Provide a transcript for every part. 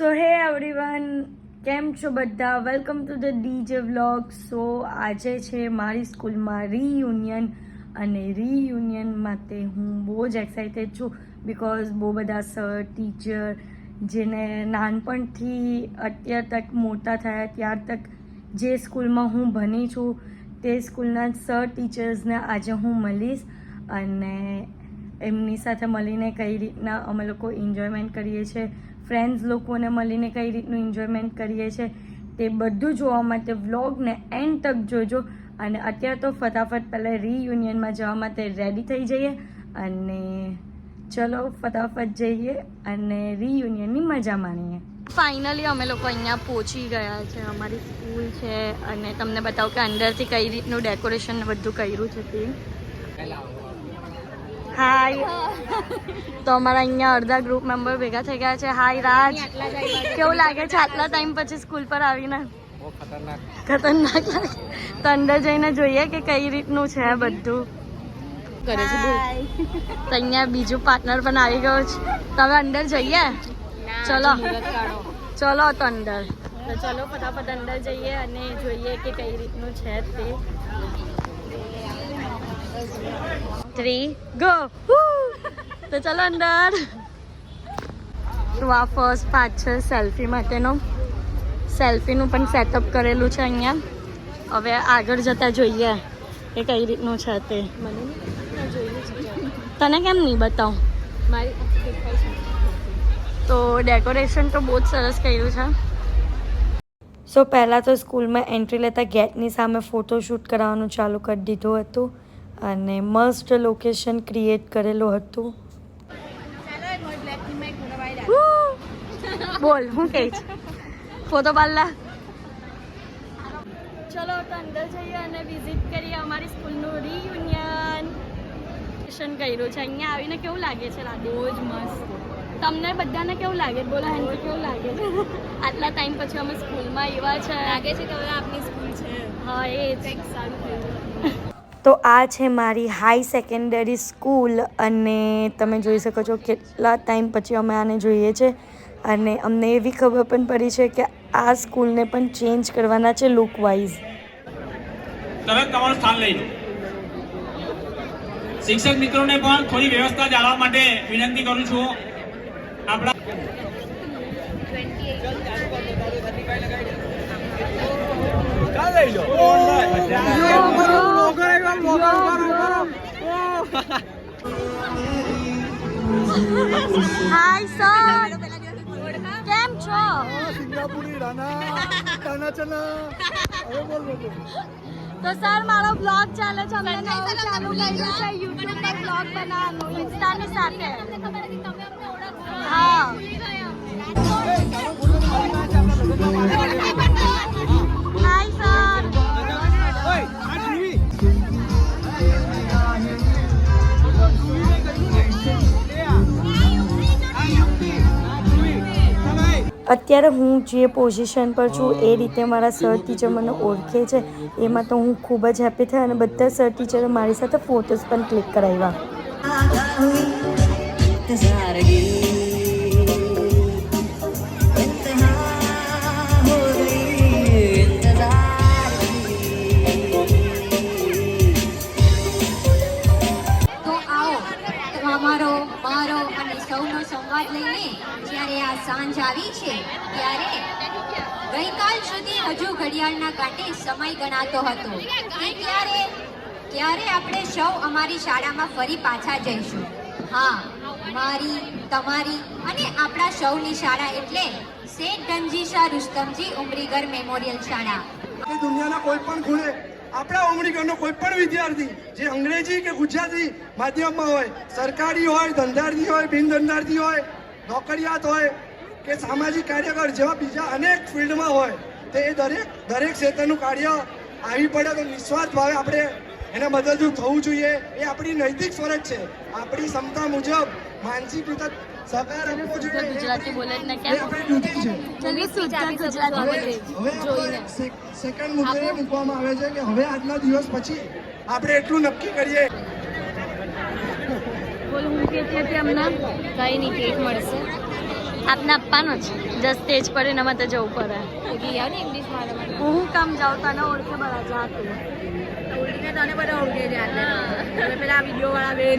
સો હે એવરીવન, કેમ છો બધા? Welcome to the DJ vlog. So આજે છે મારી સ્કૂલમાં રીયુનિયન અને રીયુનિયન માટે હું બહુ જ એક્સાઇટેડ છું બિકોઝ બહુ બધા સર ટીચર જેને નાનપણથી અત્યાર તક મોટા થયા ત્યાર તક જે સ્કૂલમાં હું ભણી છું તે સ્કૂલના સર ટીચર્સને આજે હું મળીશ અને એમની સાથે મળીને કઈ રીતના અમે લોકો એન્જોયમેન્ટ કરીએ છીએ, ફ્રેન્ડ્સ લોકોને મળીને કઈ રીતનું એન્જોયમેન્ટ કરીએ છીએ તે બધું જોવા માટે વ્લોગને એન્ડ તક જોજો. અને અત્યારે તો ફટાફટ પહેલાં રીયુનિયનમાં જવા માટે રેડી થઈ જઈએ અને ચલો ફટાફટ જઈએ અને રીયુનિયનની મજા માણીએ. ફાઇનલી અમે લોકો અહીંયા પહોંચી ગયા છે. અમારી સ્કૂલ છે અને તમને બતાવું કે અંદરથી કઈ રીતનું ડેકોરેશન બધું કર્યું છે તે. હાય, તો અમારા અહીંયા અડધા ગ્રુપ મેમ્બર ભેગા થઈ ગયા છે. હાય રાજ, કેવું લાગે છે આટલા ટાઈમ પછી સ્કૂલ પર આવીને? ખતરનાક લાગે. તો અંદર જઈને જોઈએ કે કઈ રીતનું છે બધું. કરે છે તો અહીંયા બીજું પાર્ટનર પણ આવી ગયો છે. તમે અંદર જઈએ? ચલો ચલો તો અંદર. તો ચલો ફટાફટ અંદર જઈએ અને જોઈએ કે કઈ રીતનું છે તે. 3 ગો. તો ચલો અંદર. તો આ ફર્સ્ટ પાર્ટ છે સેલ્ફી માટેનો. સેલ્ફીનું પણ સેટઅપ કરેલું છે અહીંયા. હવે આગળ જતા જોઈએ કે કઈ રીતનું છે તે. તને કેમ નહીં બતાવું? તો ડેકોરેશન તો બહુ જ સરસ કર્યું છે. સો પહેલાં તો સ્કૂલમાં એન્ટ્રી લેતા ગેટની સામે ફોટોશૂટ કરાવવાનું ચાલુ કરી દીધું હતું અને મસ્ત લોકેશન ક્રિએટ કરેલું હતું. બોલ શું કહે છે? ફોટો પાડલા. ચલો તો અંદર જઈએ અને વિઝિટ કરીએ અમારી સ્કૂલનું રીયુનિયન. કર્યું છે અહીંયા આવીને કેવું લાગે છે? બહુ જ મસ્ત. તમને બધાને કેવું લાગે? બોલો હેન્ડ કેવું લાગે છે? આટલા ટાઈમ પછી અમે સ્કૂલમાં આવ્યા છે. લાગે છે કે હવે આપણી સ્કૂલ છે. હા, એ જ સારું થયું. તો આ છે મારી હાઈ સેકન્ડરી સ્કૂલ અને તમે જોઈ શકો છો કેટલા ટાઈમ પછી અમે આને જોઈએ છે અને અમને એવી ખબર પણ પડી છે કે આ સ્કૂલને પણ ચેન્જ કરવાના છે લુક વાઇઝ. તરત તમારું સ્થાન લઈ લો. શિક્ષક મિત્રોને પણ થોડી વ્યવસ્થા જાળવવા માટે વિનંતી કરું છું. આપણા હાય સર, કેમ છો? સિંગાપુરી રાના તાના ચના. હવે બોલ બોલ. તો સર મારો બ્લોગ ચાલે છે. અમે નવું ચાલુ કર્યું છે યુટ્યુબ પર બ્લોગ બનાવવાનું ઇન્સ્ટાની સાથે. હા હાય સર. અત્યારે હું જે પોઝિશન પર છું એ રીતે મારા સર ટીચર મને ઓળખે છે એમાં તો હું ખૂબ જ હેપી થઈ અને બધા સર ટીચરે મારી સાથે ફોટોસ પણ ક્લિક કરાવ્યા. સંવાદ લઈને જ્યારે આ સાંજ આવી છે ત્યારે ગઈકાલ સુધી હજુ ઘડિયાળના કાંટે સમય ગણાતો હતો કે ક્યારે આપણે સૌ અમારી શાળામાં ફરી પાછા જઈશું. હા, મારી, તમારી અને આપણા સૌની શાળા એટલે શેઠ ધનજીશા રુસ્તમજી ઉમરીગર મેમોરિયલ શાળા. દુનિયાના કોઈ પણ ખૂણે આપણા ઉમરીગરનો કોઈ પણ વિદ્યાર્થી જે અંગ્રેજી કે ગુજરાતી માધ્યમમાં હોય, સરકારી હોય, ધંધાર્થી હોય, બિન ધંધાર્થી હોય, નોકરિયાત હોય કે સામાજિક કાર્યકર જેવા બીજા અનેક ફિલ્ડમાં હોય તે દરેક ક્ષેત્રનું કાર્ય આવી પડે તો નિસ્વાર્થ ભાવે આપણે એને મદદરૂપ થવું જોઈએ. એ આપણી નૈતિક ફરજ છે. આપણી ક્ષમતા મુજબ માનસિક રીતે સહકાર આપવો જોઈએ. ગુજરાતી બોલે જ ને એ આપણી ડ્યુટી છે. જોઈને સેકન્ડ મુદ્દે મૂકવામાં આવે છે કે હવે આજના દિવસ પછી આપણે એટલું નક્કી કરીએ. બોલ હું કહેતી હતી હમણાં કંઈ નહીં, કેક મળશે આપને આપવાનો જ જસ્ટ સ્ટેજ પર એના માટે જવું પડે હું કામ જાઉં તને ઓળખે બધા જાતું તને બધા ઓળખે છે પેલા વિડીયો વાળા બેન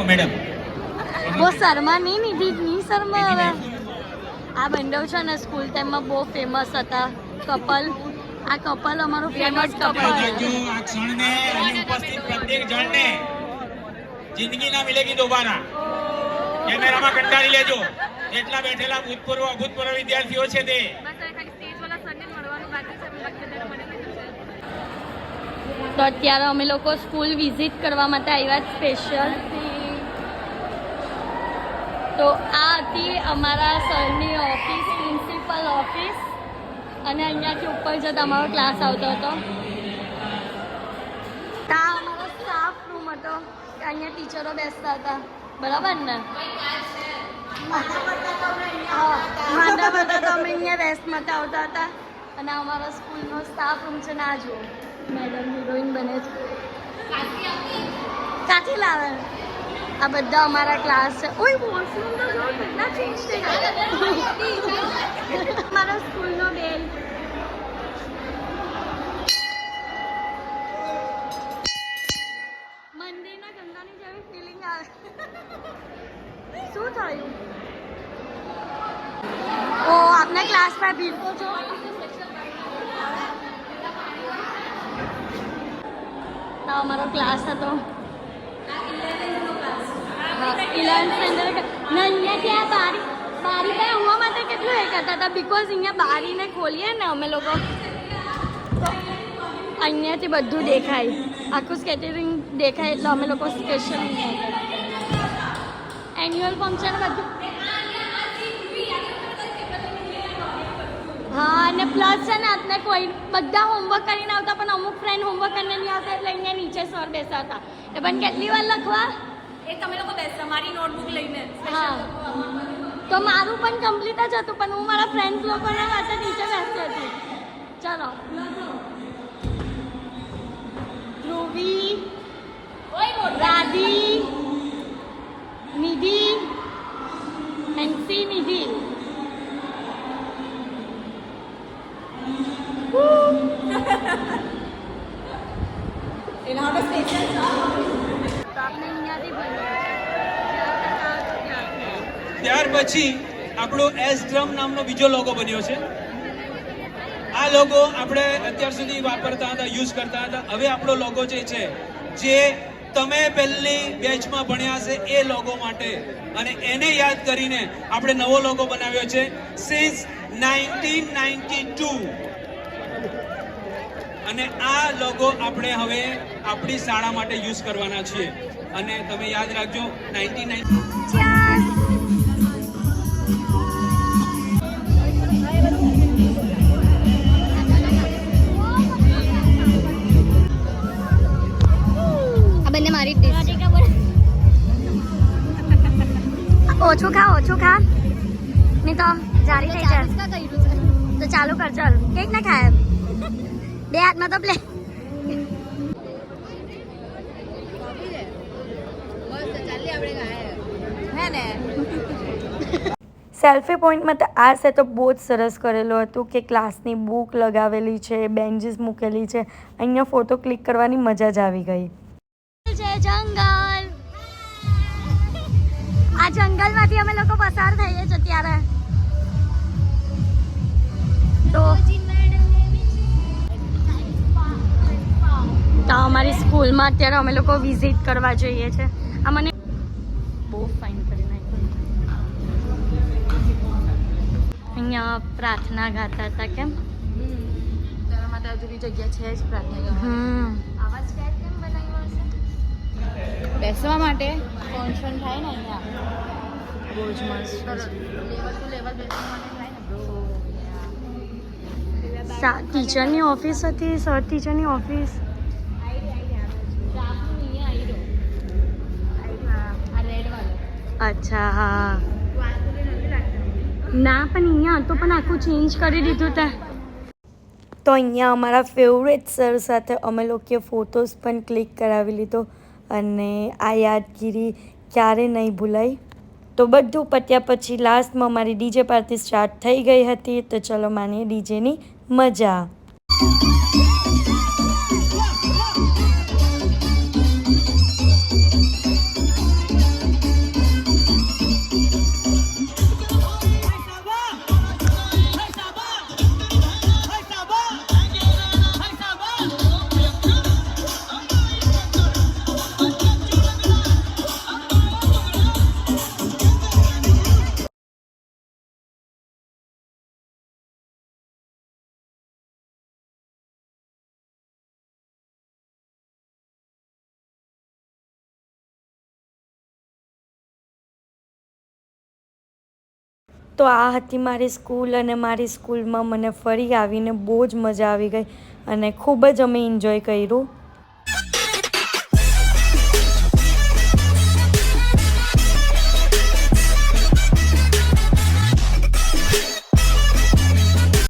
મેડમ બહુ શર્મા નહીં શર્મા હવે આ બંડવ છે ને સ્કૂલ ટાઈમમાં બહુ ફેમસ હતા કપલ આ કપલ અમારું ફેમસ કપલ જો આ ક્ષણને અહીં ઉપસ્થિત પ્રત્યેક જણને જિંદગી ના મિલેગી દોબારા કેમેરામાં કંટાળી લેજો એટલા બેઠેલા ભૂતપૂર્વ વિદ્યાર્થીઓ છે તે તો અત્યારે અમે લોકો સ્કૂલ વિઝિટ કરવા માટે આવ્યા સ્પેશિયલ તો આ હતી અમારા સરની ઓફિસ પ્રિન્સિપલ ઓફિસ અને અહીંયાથી ઉપર જતા અમારો ક્લાસ આવતો હતો ત્યાં અમારો સ્ટાફ રૂમ હતો અહીંયા ટીચરો બેસતા હતા બરાબર ને માંદા બધા તો અમે અહીંયા રેસ્ટ માટે આવતા હતા અને અમારો સ્કૂલનો સ્ટાફ રૂમ છે ના જુઓ મેડમ હિરોઈન બને છે કાથી લાવે આ બધા અમારા ક્લાસ છે ઓય વોશરૂમ તો જો કેટલા ચેન્જ થઈ ગયા અમારા સ્કૂલનો બેલ મંદિરના ગંગાની જેવી ફિલિંગ આવે શું થયું ઓ આપના ક્લાસમાં ભીડ તો છો તો અમારો ક્લાસ હતો 11th સ્ટેન્ડર્ડ ને અહીંયા ત્યાં બારી બારી પર આવવા માટે કેટલું એ કરતા હતા બિકોઝ અહીંયા બારીને ખોલીએ ને અમે લોકો તો અહીંયાથી બધું દેખાય આખું સ્કેટરિંગ દેખાય એટલે અમે લોકો સ્પેશિયલ એન્યુઅલ ફંક્શન બધું હા અને પ્લસ છે ને આપણે કોઈ બધા હોમવર્ક કરીને આવતા પણ અમુક ફ્રેન્ડ હોમવર્ક કરીને નહીં આવતા એટલે અહીંયા નીચે સર બેસતા હતા એ પણ કેટલી વાર લખવા એ તમે લોકો બેસતા મારી નોટબુક લઈને હા તો મારું પણ કમ્પ્લીટ જ હતું પણ હું મારા ફ્રેન્ડ્સ લોકોના માટે નીચે બેસતી હતી ચલો ધ્રુવી રાધી નિધિ હેન્સી નિધિ એના માટે સ્પેશિયલ તો આપણે અહીંયાથી ભણીએ ત્યાર પછી આપણો એસ ડ્રમ નામનો બીજો લોગો બન્યો છે આ લોગો આપણે અત્યાર સુધી વાપરતા હતા યુઝ કરતા હતા હવે આપણો લોગો જે છે જે તમે પહેલી બેચમાં ભણ્યા હશે એ લોગો માટે અને એને યાદ કરીને આપણે નવો લોગો બનાવ્યો છે સિન્સ 1992 અને આ લોગો આપણે હવે આપણી શાળા માટે યુઝ કરવાના છીએ અને તમે યાદ રાખજો 1990 બંને મારી ટેસ્ટ ઓછું ખા નહીં તો જારી થઈ જાય તો ચાલુ કર ચાલ કેક ના ખાય બે હાથમાં તો પ્લે હે ને સેલ્ફી પોઈન્ટમાં તો આ સેટઅપ બહુ જ સરસ કરેલું હતું કે ક્લાસની બુક લગાવેલી છે બેન્ચીસ મૂકેલી છે અહીંયા ફોટો ક્લિક કરવાની મજા જ આવી ગઈ છે જંગલ આ જંગલમાંથી અમે લોકો પસાર થઈએ છીએ ત્યારે તો અમારી સ્કૂલમાં અત્યારે અમે લોકો વિઝિટ કરવા જઈએ છીએ આ મને બહુ ફાઇન કરી નાખ્યું અહીંયા પ્રાર્થના ગાતા હતા કેમ તારા માટે હજુ બી જગ્યા છે જ પ્રાર્થના આવા સ્ટેજ કેમ બનાવ્યો હશે બેસવા માટે ફંક્શન થાય ને અહીંયા બહુ જ મસ્ત લેવલ ટુ લેવલ બેસવા માટે થાય ને બ્રો ટીચરની ઓફિસ હતી સર ટીચરની ઓફિસ અચ્છા હા ના પણ અહીંયા હતો પણ આખું ચેન્જ કરી દીધું ત્યાં તો અહીંયા અમારા ફેવરેટ સર સાથે અમે લોકોએ ફોટોઝ પણ ક્લિક કરાવી લીધો અને આ યાદગીરી ક્યારે નહીં ભૂલાય. તો બધું પત્યા પછી લાસ્ટમાં મારી ડીજે પાર્ટી સ્ટાર્ટ થઈ ગઈ હતી. તો ચલો માનીએ ડીજેની મજા. તો આ હતી મારી સ્કૂલ અને મારી સ્કૂલમાં મને ફરી આવીને બહુ જ મજા આવી ગઈ અને ખૂબ જ અમે એન્જોય કર્યું.